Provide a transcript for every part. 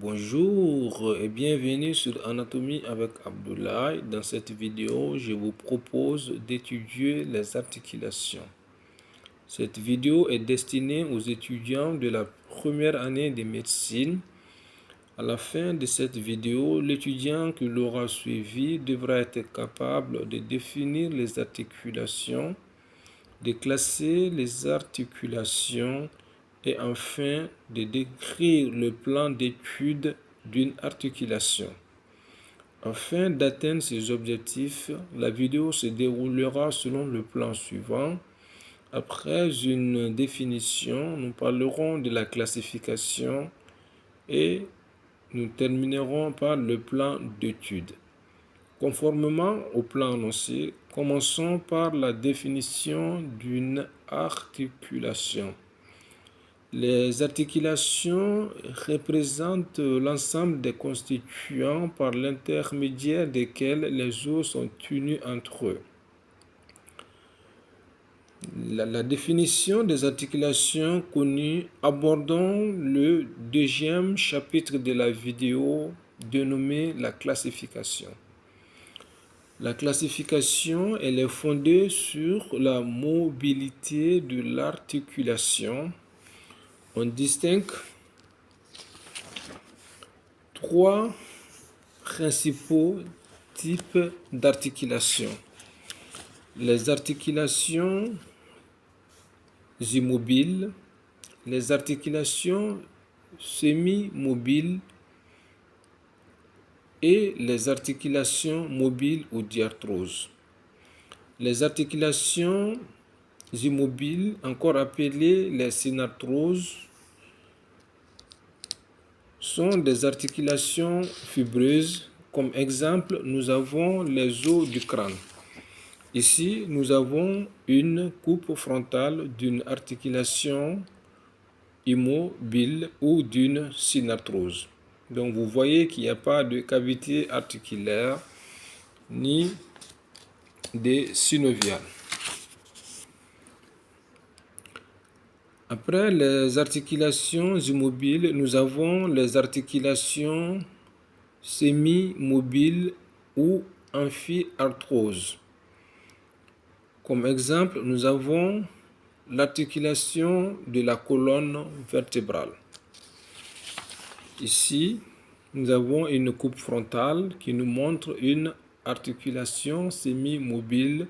Bonjour et bienvenue sur Anatomie avec Abdoulaye. Dans cette vidéo, je vous propose d'étudier les articulations. Cette vidéo est destinée aux étudiants de la première année de médecine. À la fin de cette vidéo, l'étudiant qui l'aura suivi devra être capable de définir les articulations, de classer les articulations et enfin de décrire le plan d'étude d'une articulation. Afin d'atteindre ces objectifs, la vidéo se déroulera selon le plan suivant. Après une définition, nous parlerons de la classification et nous terminerons par le plan d'étude. Conformément au plan annoncé, commençons par la définition d'une articulation. Les articulations représentent l'ensemble des constituants par l'intermédiaire desquels les os sont unis entre eux. La définition des articulations connues, abordons le deuxième chapitre de la vidéo dénommé la classification. La classification, elle est fondée sur la mobilité de l'articulation. On distingue trois principaux types d'articulations. Les articulations immobiles, les articulations semi-mobiles et les articulations mobiles ou diarthroses. Les articulations immobiles, encore appelées les synarthroses, sont des articulations fibreuses. Comme exemple, nous avons les os du crâne. Ici, nous avons une coupe frontale d'une articulation immobile ou d'une synarthrose. Donc, vous voyez qu'il n'y a pas de cavité articulaire ni de synovial. Après les articulations immobiles, nous avons les articulations semi-mobiles ou amphiarthroses. Comme exemple, nous avons l'articulation de la colonne vertébrale. Ici, nous avons une coupe frontale qui nous montre une articulation semi-mobile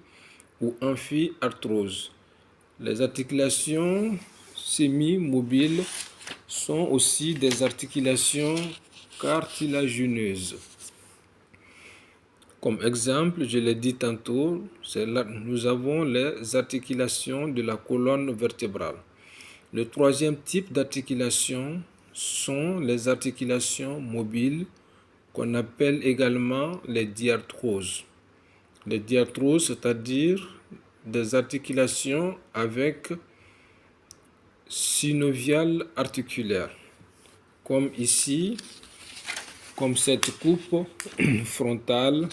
ou amphiarthrose. Les articulations semi-mobiles sont aussi des articulations cartilagineuses. Comme exemple, je l'ai dit tantôt, nous avons les articulations de la colonne vertébrale. Le troisième type d'articulation sont les articulations mobiles qu'on appelle également les diarthroses. Les diarthroses, c'est-à-dire des articulations avec synovial articulaire, comme ici, comme cette coupe frontale,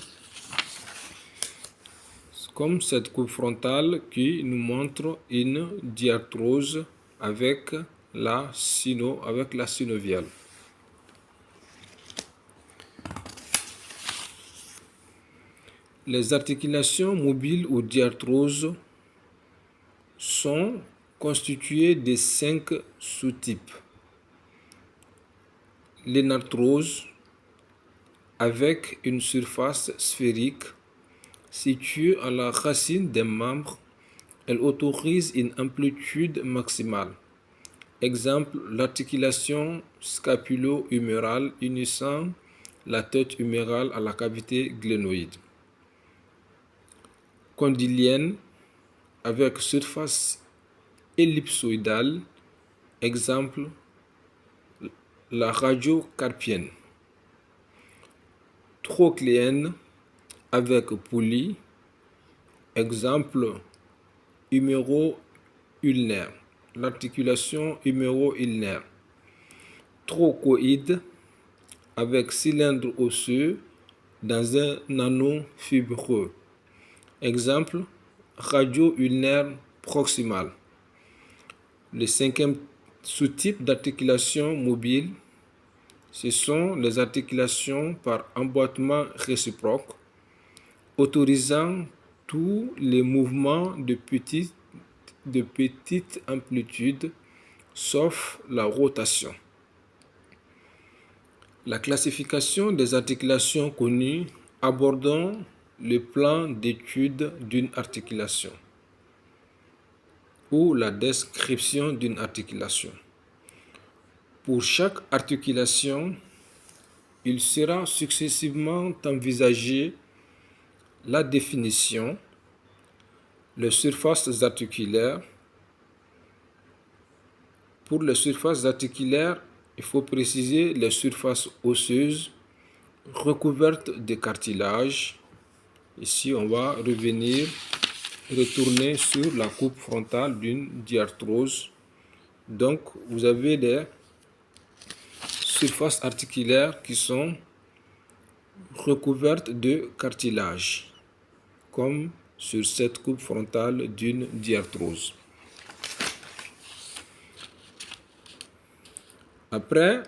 qui nous montre une diarthrose avec la synoviale. Les articulations mobiles ou diarthroses sont constituées de 5 sous-types. L'énarthrose, avec une surface sphérique située à la racine des membres, elle autorise une amplitude maximale. Exemple, l'articulation scapulo-humérale unissant la tête humérale à la cavité glénoïde. Condylienne, avec surface ellipsoïdale, exemple, la radiocarpienne. Trochléenne, avec poulie, exemple, huméro-ulnaire, l'articulation huméro-ulnaire. Trochoïde, avec cylindre osseux dans un anneau fibreux. Exemple, radio-ulnaire proximal. Le cinquième sous-type d'articulation mobile Ce sont les articulations par emboîtement réciproque, autorisant tous les mouvements de petite amplitude, sauf la rotation. La classification des articulations connues, abordons le plan d'étude d'une articulation ou la description d'une articulation. Pour chaque articulation, il sera successivement envisagé la définition, les surfaces articulaires. Pour les surfaces articulaires, il faut préciser les surfaces osseuses recouvertes de cartilage. Ici, on va retourner sur la coupe frontale d'une diarthrose. Donc, vous avez des surfaces articulaires qui sont recouvertes de cartilage, comme sur cette coupe frontale d'une diarthrose. Après,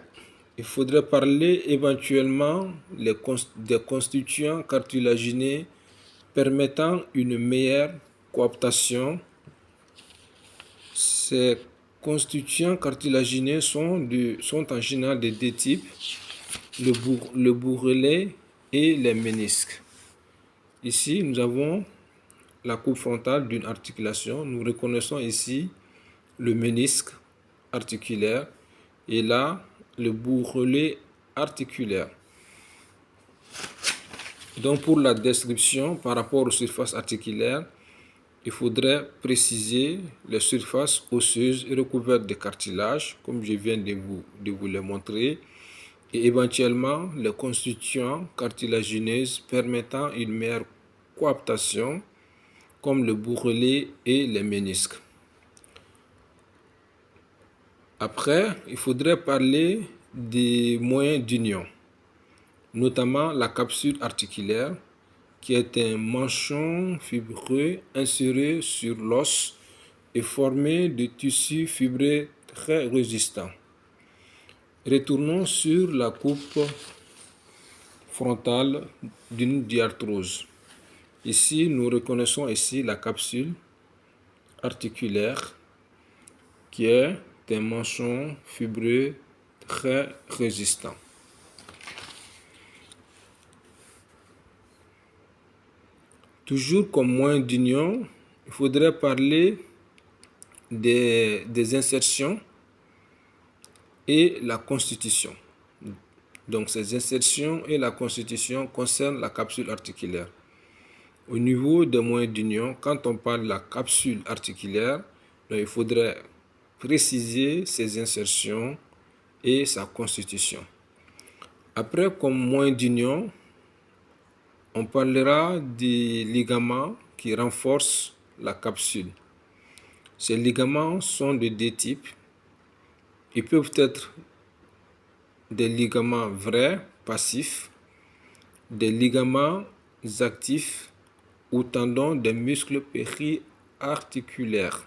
il faudrait parler éventuellement des constituants cartilagineux permettant une meilleure coaptation. Ces constituants cartilagineux sont en général de deux types, le bourrelet et les ménisques. Ici, nous avons la coupe frontale d'une articulation. Nous reconnaissons ici le ménisque articulaire et là, le bourrelet articulaire. Donc, pour la description par rapport aux surfaces articulaires, il faudrait préciser les surfaces osseuses recouvertes de cartilage, comme je viens de vous les montrer, et éventuellement les constituants cartilagineux permettant une meilleure coaptation, comme le bourrelet et les ménisques. Après, il faudrait parler des moyens d'union, notamment la capsule articulaire, qui est un manchon fibreux inséré sur l'os et formé de tissus fibreux très résistants. Retournons sur la coupe frontale d'une diarthrose. Ici, nous reconnaissons ici la capsule articulaire qui est un manchon fibreux très résistant. Toujours comme moyen d'union, il faudrait parler des insertions et la constitution. Donc ces insertions et la constitution concernent la capsule articulaire. Au niveau des moyens d'union, quand on parle de la capsule articulaire, donc il faudrait préciser ses insertions et sa constitution. Après, comme moyen d'union, on parlera des ligaments qui renforcent la capsule. Ces ligaments sont de deux types. Ils peuvent être des ligaments vrais, passifs, des ligaments actifs ou tendons des muscles périarticulaires.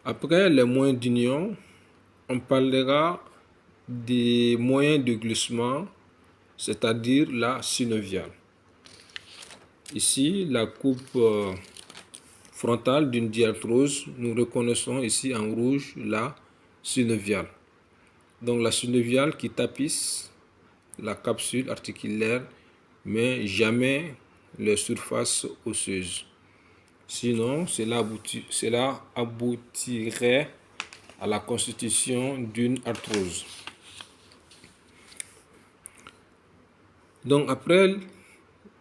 Après les moyens d'union, on parlera des moyens de glissement, c'est-à-dire la synoviale. Ici, la coupe frontale d'une diarthrose, nous reconnaissons ici en rouge la synoviale. Donc la synoviale qui tapisse la capsule articulaire, mais jamais les surfaces osseuses. Sinon, cela aboutirait à la constitution d'une arthrose. Donc après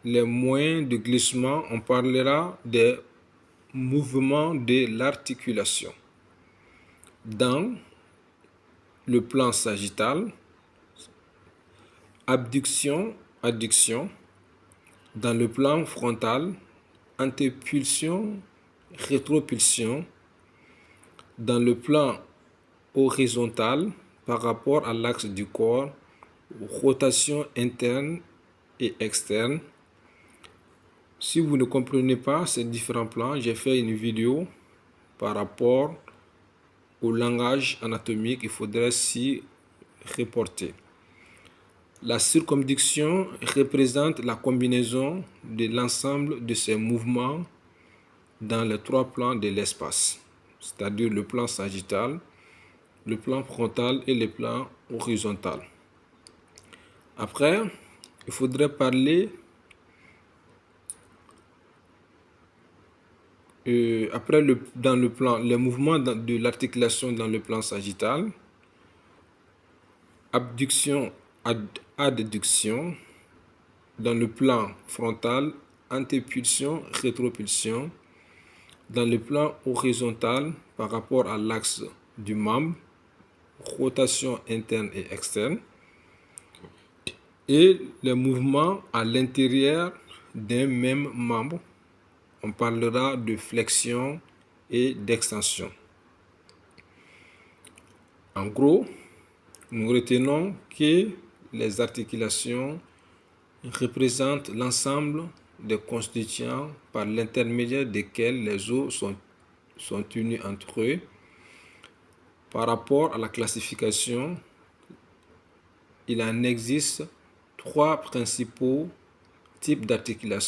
les moyens de glissement, on parlera des mouvements de l'articulation. Dans le plan sagittal, abduction, adduction. Dans le plan frontal, antépulsion, rétropulsion. Dans le plan horizontal, par rapport à l'axe du corps, rotation interne et externe. Si vous ne comprenez pas ces différents plans, j'ai fait une vidéo par rapport au langage anatomique. Il faudrait s'y reportée. La circumduction représente la combinaison de l'ensemble de ces mouvements dans les trois plans de l'espace, c'est-à-dire le plan sagittal, le plan frontal et le plan horizontal. Après, il faudrait parler dans le plan, les mouvements de l'articulation dans le plan sagittal, abduction, adduction, dans le plan frontal, antépulsion, rétropulsion, dans le plan horizontal par rapport à l'axe du membre, rotation interne et externe, et les mouvements à l'intérieur d'un même membre. On parlera de flexion et d'extension. En gros, nous retenons que les articulations représentent l'ensemble des constituants par l'intermédiaire desquels les os sont unis entre eux. Par rapport à la classification, il en existe trois principaux types d'articulations.